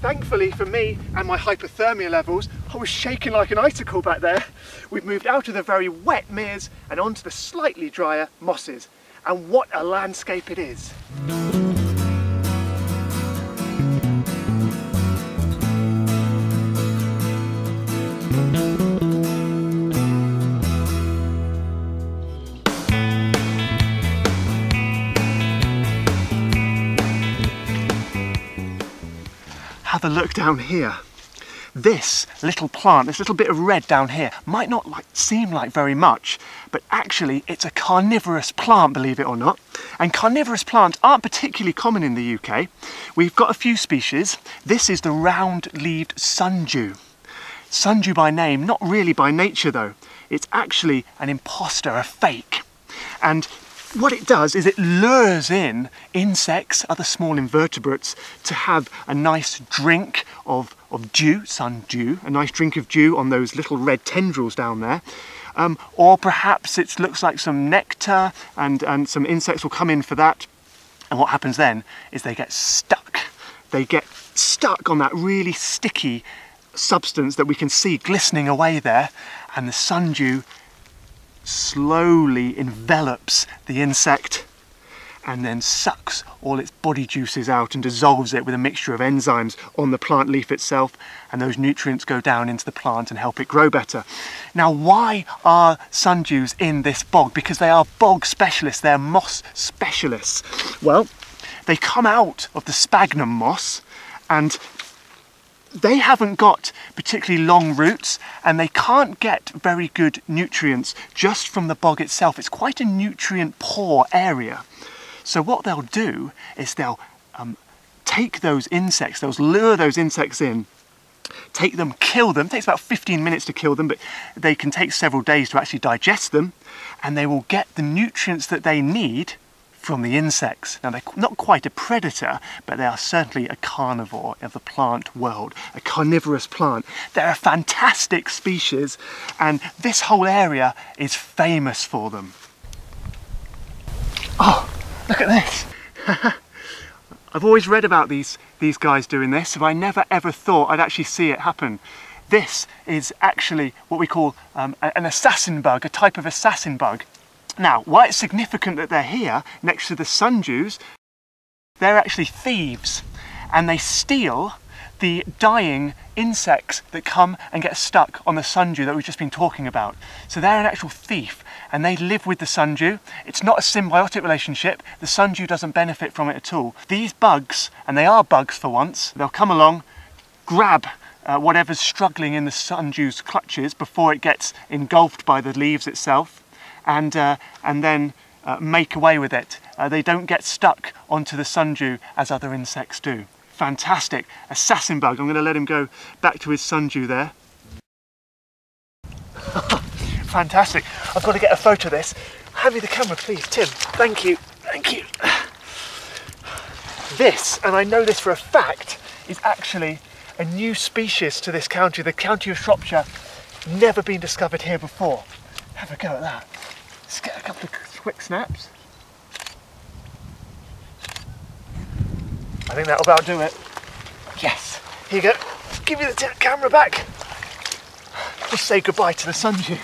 Thankfully for me and my hypothermia levels, I was shaking like an icicle back there. We've moved out of the very wet meres and onto the slightly drier mosses. And what a landscape it is. Have a look down here. This little plant, this little bit of red down here, might not seem like very much, but actually it's a carnivorous plant, believe it or not. And carnivorous plants aren't particularly common in the UK. We've got a few species. This is the round-leaved sundew. Sundew by name, not really by nature though. It's actually an imposter, a fake. And what it does is it lures in insects, other small invertebrates, to have a nice drink of dew, sundew, a nice drink of dew on those little red tendrils down there. Or perhaps it looks like some nectar and some insects will come in for that. And what happens then is they get stuck. They get stuck on that really sticky substance that we can see glistening away there, and the sundew slowly envelops the insect and then sucks all its body juices out and dissolves it with a mixture of enzymes on the plant leaf itself, and those nutrients go down into the plant and help it grow better. Now, why are sundews in this bog? Because they are bog specialists, they're moss specialists. Well, they come out of the sphagnum moss and they haven't got particularly long roots and they can't get very good nutrients just from the bog itself. It's quite a nutrient poor area. So what they'll do is they'll take those insects, they'll lure those insects in, take them, kill them. It takes about 15 minutes to kill them, but they can take several days to actually digest them, and they will get the nutrients that they need from the insects. Now, they're not quite a predator, but they are certainly a carnivore of the plant world, a carnivorous plant. They're a fantastic species, and this whole area is famous for them. Oh, look at this. I've always read about these guys doing this, but I never ever thought I'd actually see it happen. This is actually what we call an assassin bug, a type of assassin bug. Now, why it's significant that they're here next to the sundews, they're actually thieves, and they steal the dying insects that come and get stuck on the sundew that we've just been talking about. So they're an actual thief, and they live with the sundew. It's not a symbiotic relationship. The sundew doesn't benefit from it at all. These bugs, and they are bugs for once, they'll come along, grab whatever's struggling in the sundew's clutches before it gets engulfed by the leaves itself, and then make away with it. They don't get stuck onto the sundew as other insects do. Fantastic. Assassin bug. I'm going to let him go back to his sundew there. Fantastic. I've got to get a photo of this. Hand me the camera, please, Tim. Thank you. Thank you. This, and I know this for a fact, is actually a new species to this county, the county of Shropshire. Never been discovered here before. Have a go at that. Let's get a couple of quick snaps. I think that'll about do it. Yes, here you go. Give me the camera back. Just say goodbye to the sundew.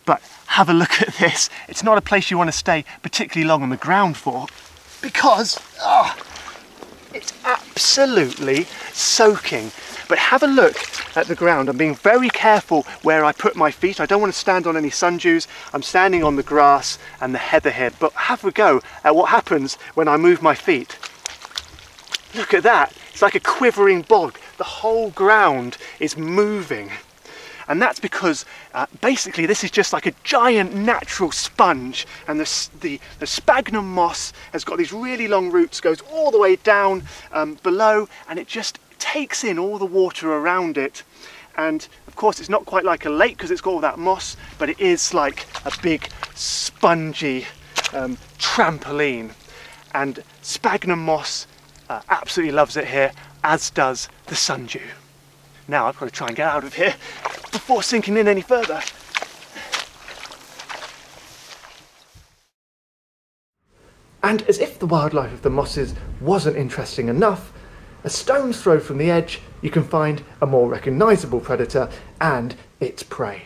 But have a look at this. It's not a place you want to stay particularly long on the ground for, because it's absolutely soaking. But have a look at the ground. I'm being very careful where I put my feet. I don't want to stand on any sundews. I'm standing on the grass and the heather here. But have a go at what happens when I move my feet. Look at that. It's like a quivering bog. The whole ground is moving. And that's because basically this is just like a giant natural sponge, and the sphagnum moss has got these really long roots, goes all the way down below, and it just takes in all the water around it. And of course it's not quite like a lake because it's got all that moss, but it is like a big spongy trampoline. And sphagnum moss absolutely loves it here, as does the sundew. Now I've got to try and get out of here before sinking in any further. And as if the wildlife of the mosses wasn't interesting enough, a stone's throw from the edge, you can find a more recognisable predator and its prey.